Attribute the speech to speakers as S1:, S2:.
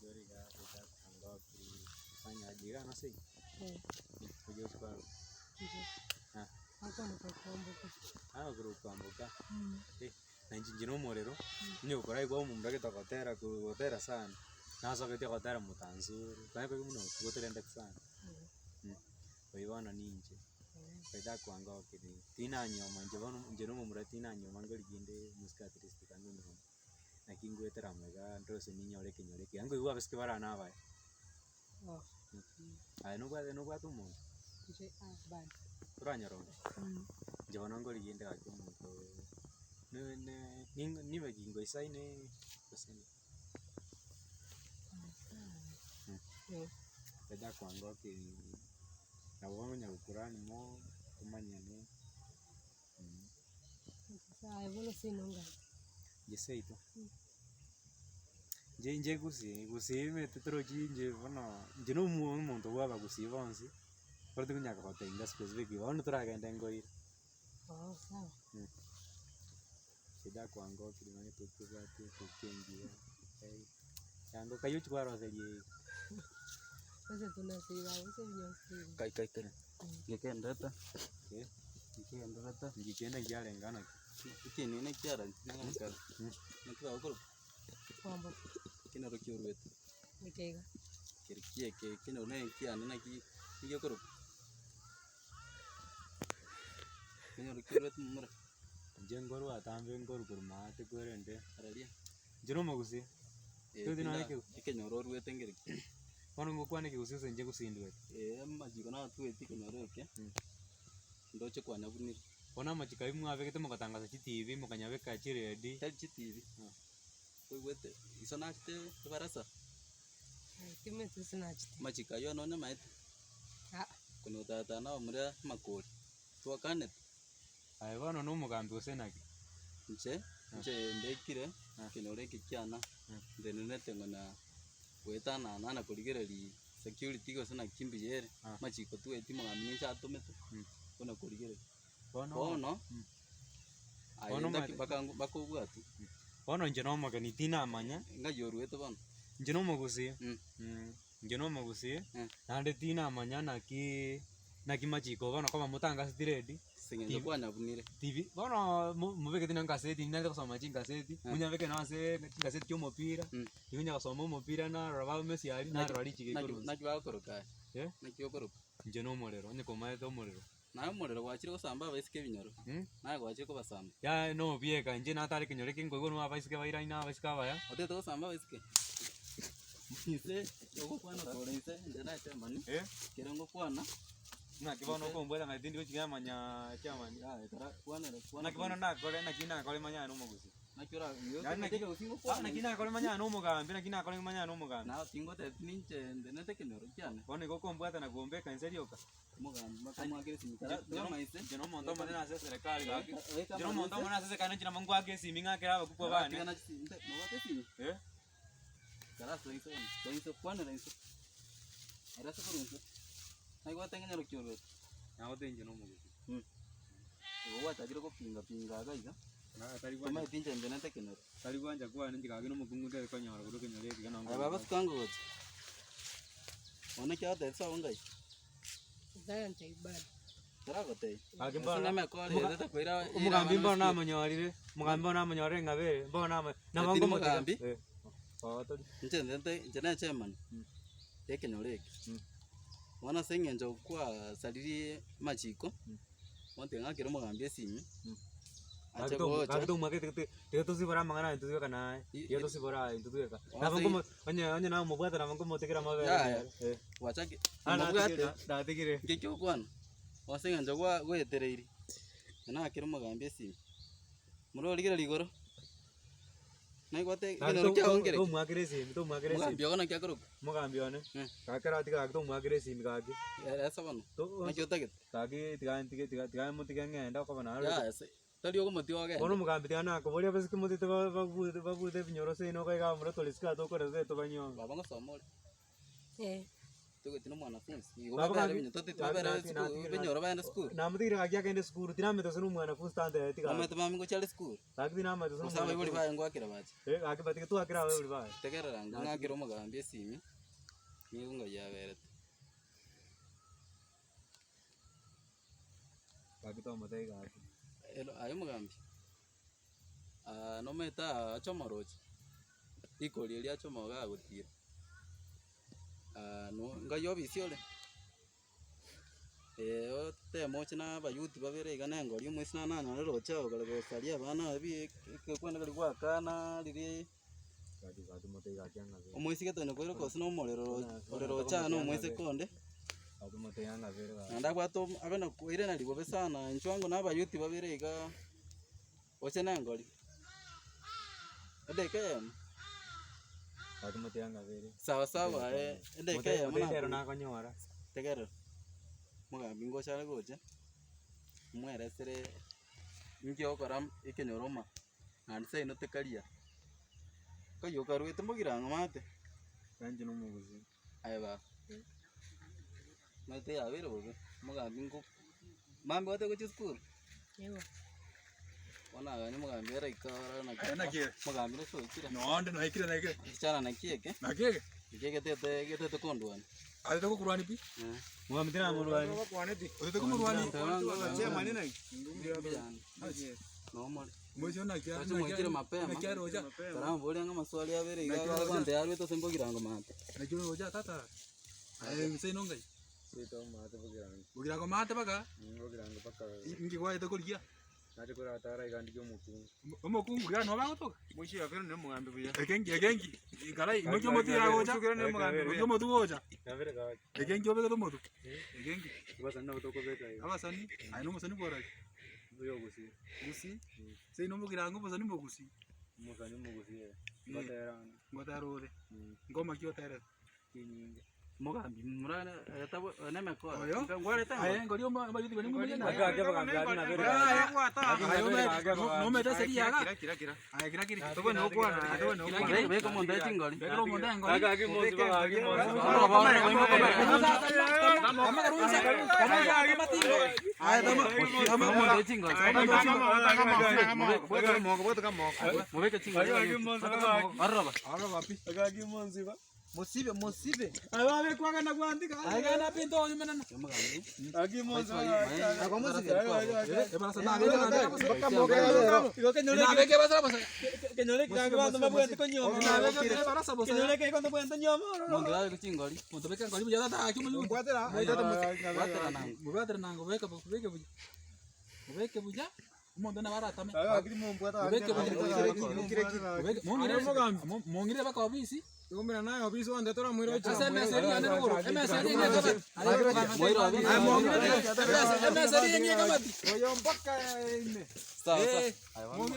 S1: Doriga kita anggap fanya jira nasi. Kujo sekolah. Nah,
S2: Ako nakakwambuka.
S1: group ambuka. Na njinjino morero. Nyo korai kwa mumba kitokotera kutera sana. Naso kitokotera mutanzuru. Kwa hiyo muno kuterenda sana. Kwa hiyo wana ninje. Kaida kwanga okidi. Tina nyoma njeno mumura tina nyoma ngoli ginde muskatristi kangu nyoma. Na kingwetera mega ndose ninyoreke. Yango iwa beske bara nabaye. No kwa tu mo.
S2: Nje bad.
S1: Turanyaronga. Jabana ngoli ginde akimuntu. Ni bagingo isaine basene. Kaida kwanga okidi. Na wanya ukurani mo kumanyane.
S2: Sasa evolo sinonga.
S1: Jeseito. Nje gusi me tetro nje bana njeno umuntu waba gusi bonsi. Porto kunyaka kotenga specific wano turagenda ngoi.
S2: Sawa.
S1: Shida kwango kilimani tukubati tukengia. Yango kayo chwaro zeli.
S2: Sasa tunasiba wote vinyosi.
S3: Kai. Ngekenda ta. Ngekenda ta.
S1: Ngikenda njale ngana.
S3: Ikeni ne kyara nangaka. Nakira okoro.
S2: Kwambo.
S3: Kina rokiurwet.
S2: Nikega.
S3: Kirkie kina ne kyana naki ikokoro. Kina rokiurwet mumura.
S1: Jengoru atambe ngoru kurma te korende.
S3: Aralia.
S1: Jero magusi. Tudi na yake.
S3: Ikenyororwet ngere.
S1: Kono ngokwane kigusi nje kusindwe.
S3: Majiko na tuweti kenyororke. Ndoche kwa nabuni.
S1: Ona machika imwe abegete mugatangaza chi TV mukanyabeka chiredi.
S3: Chi TV. Wete isonakte barasa.
S2: Kime tusinachite.
S3: Machika yo none maite. Kuno tata na omura makori. Tuwakanet.
S1: Ai bano no mugambi usenaki.
S3: Nche ndekire kinore kikyana. Ndenete ngona wetana nana kurigereri security go sana kimbiyere. Machiko tuweti mugambi cha atometo. Kuna kurigereri. Bono. Bono bakobwatu.
S1: Bono njeno magani tina amanya.
S3: Nga yorwete bono.
S1: Njeno magusi. Njeno magusi. Nande tina amanya naki machiko bono kama mutanga stiredi.
S3: Singendo kwa nabunire.
S1: TV. Bono mubeke tina ngaseti ninde kusoma chingaseti. Munyabeke na se ngaseti cy'umupira. Yunya kusoma umupira na raba Messi ari na rari chigekuru.
S3: Naki bakoroka. Naki okoroka.
S1: Njeno morero nyiko maito morero.
S3: Na morero wachire gusamba abaisike binyoro. Na gwachire ko basamba.
S1: Ya no bieka nje na tari kinyore kingo no abaisike baira ina abaisika baya.
S3: Ote to gusamba abaisike. Ise yogo kwana tore ise ndena chamani. Kirango kwana.
S1: Na kibono ko mbwela ngatindi kuchigamanya chamani.
S3: Tara kwana
S1: Na kibono na kole na kina kole manya no mugusi.
S3: Na kyora yo.
S1: Na kika usingo kwana. Na kina kole manya no mugambi na kina kole manya no mugambi.
S3: Na tingo te ninche ndena te kinoro kyane.
S1: Bone ko mbwata na gombe kanserio ka.
S3: Mugambi makama kile simikara. Joma ise.
S1: Jeno monto mana na serikali ga. Jeno monto mana na kana china mangu ake siminga kera bakukwa bane.
S3: Kana no wate simi. Kara so iso kwana na iso. Ara sa kurunso. Ai gua tenga nyaro kyoro.
S1: Na wote njeno mugusi.
S3: Gua tajiro ko pinga ga iga.
S1: Na tari
S3: Kama tinje ndena te kinoro.
S1: tari kwanja kwa nje kagino mukungu te kwa nyara kuruke nyore kigana ngo.
S3: Baba skango wote. Ona kya te sa wangai.
S2: Zaya ntaibada.
S3: Tara gote.
S1: Akimbona
S3: me ko le te koira.
S1: Mugambi mbona manyori. Mugambi mbona manyori ngabe. Mbona na mangu
S3: mugambi.
S1: To.
S3: Nje ndena chairman. Eke nyore. Wana senge njo kwa saliri machiko. Monte ngakiro mugambi esinyi.
S1: Agdo magete te to sibora mangana ntu kana. Yo to sibora ntu ka. Na mangu anya na mubwata na mangu motekera mabe.
S3: Wachake.
S1: Da tigire.
S3: Ngekyo kwana. Wasenga njo kwa gwetereiri. Na akiro mugambi esinyi. Muro ligera ligoro. Na igote kino kya ongere.
S1: To mwagiresi.
S3: Mugambi ona kya koro.
S1: Mugambi one. Kakara tiga to mwagiresi migagi.
S3: Esa bano. Na kyo taget.
S1: Kagi tiga mutiga ngenda ko bana.
S3: Ya ese. Tali ogo moti wage.
S1: Bono mugambi tiana ko bolia basi kumuti babu de binyoro se no kaiga muro toliska to ko rese to banyo.
S3: Baba ngo somole. tuko tino mwanafunzi
S1: Baba
S3: igobera
S1: kaki-
S3: binyo tote twabera
S1: nati-
S3: school
S1: nati-
S3: binyoro baenda school
S1: Namutigire gakiagende skuru tinamete sunu mwanafunzi tante tika.
S3: amete mami ngo chale school
S1: Lakini namete sunu.
S3: usaba ibuli baye ngo akira baje
S1: Akibatike tu akira wewe uri bae.
S3: tegerera ngo ngakira umugambi esimi niyo ngo yaberete
S1: Bakito mate gaki.
S3: elo ayo mugambi no meta achomoroche ikoli eli achomoga agotira no ngayo bisiole otemoche na bayuti babere igana engori omwesi na nana roche ogale gosaria abana abi kwenda kali gwakana riri
S1: Kati mate gaki anga.
S3: omwesi getone kwero kosi no morero orero cha no omwesi konde
S1: Kati mate anga vere ga.
S3: nanda gwato abena kuire na libobe sana nchwango na bayuti babere iga oche na engori edeke
S1: Kati mate anga vere.
S3: sawa sawa edeke
S1: Mate na konyora.
S3: tegero mugambi ngochara goche mweresere ngio koram ikenyoroma nandise ino tekaria kayoka rwete mugiranga mate
S1: Kanje no muguzi.
S3: aiba mate yabere bobe mugambi ngo mambe wate goche school
S2: Yego.
S3: ona gani mugambi era ikara na
S4: Ana kire.
S3: mugambi no so ikira
S4: Noonde no ikire na ikire.
S3: kichana na kieke
S4: Na kire.
S3: kieke tete kondwan
S4: Ale toko kurwani pi.
S1: Mwamite na murwani.
S4: Ole toko kurwani.
S3: no mole
S4: Mwisho na kia.
S3: Acha mwekire mapema.
S4: Na kia roja.
S3: Taramu boli anga maswali yabere iga kwante yarwe to sembo girango mate
S4: Na kia roja tata. Ai sei nongai.
S1: Sito mate bugiranga.
S4: Bugira ko mate baka.
S1: Bugiranga paka.
S4: Ingi kwa toko likia.
S1: Nati kura tara igandike muku.
S4: Omo kungu ya no ba to.
S5: Mwisho ya ne mugambi buya.
S4: Egengi. Igalai no kyo motu ya roja.
S5: Ne mugambi
S4: No
S5: buya.
S4: kyo motu roja.
S1: Kavere ga.
S4: Egengi obega to motu. Egengi.
S1: Basa na utoko beta hiyo.
S4: Abasani. Ai no musani bora.
S1: Buyo gusi.
S4: Gusi. Sei no mugira ngo basani mogusi.
S1: Musani mugusi. Batera.
S4: Ngota rore. Ngoma kyo tere.
S1: Kinyinge.
S3: mugambi murana tabo neme ko
S4: Oyo.
S3: ngware ta
S4: Ai ngori mo ba yuti bani mo
S1: Aga
S4: na.
S1: aga bagambi na vere.
S4: No me da seria ga.
S5: Kira.
S4: Ai gira gira.
S5: Tobo no kwa na, tobo no kwa.
S3: be ko monde chingoli
S4: Begro mo da ngori.
S1: Aga agi monzi ba agi monzi.
S4: Ai dama.
S3: monde chingoli
S5: Bota mo.
S3: mubeke chingoli arroba
S4: Ara wapi?
S1: Aga agi monzi ba.
S4: Musibe. Ai wawe kwa kana kuandika. Ai kana pinto nyumena.
S3: mugambi
S1: Agi monzi.
S4: Kwa musibe. E bana sana
S1: Aga baka moga lero. Iko kenyole.
S4: Na beke basa basa.
S1: Kenyole kanga ba mabwente konyomo.
S4: Na beke basa basa.
S1: Kenyole ke kondo bwente nyomo.
S3: monde ayo chingoli
S4: Mo to beke ngori bujata ta kimu yu. Kwatera.
S3: watera nango
S4: Mubadra nango beke beke buja. Beke buja. Mo ndana barata me.
S1: Aga agi mombwata.
S4: Beke buja. Beke mongire baka obisi. Ngomera nayo obisi wande tora mwiro cha. Asa meseri ane ngoro. Meseri ane ngoro.
S3: moiro abi
S4: Meseri ane ngoro.
S3: sawa sawa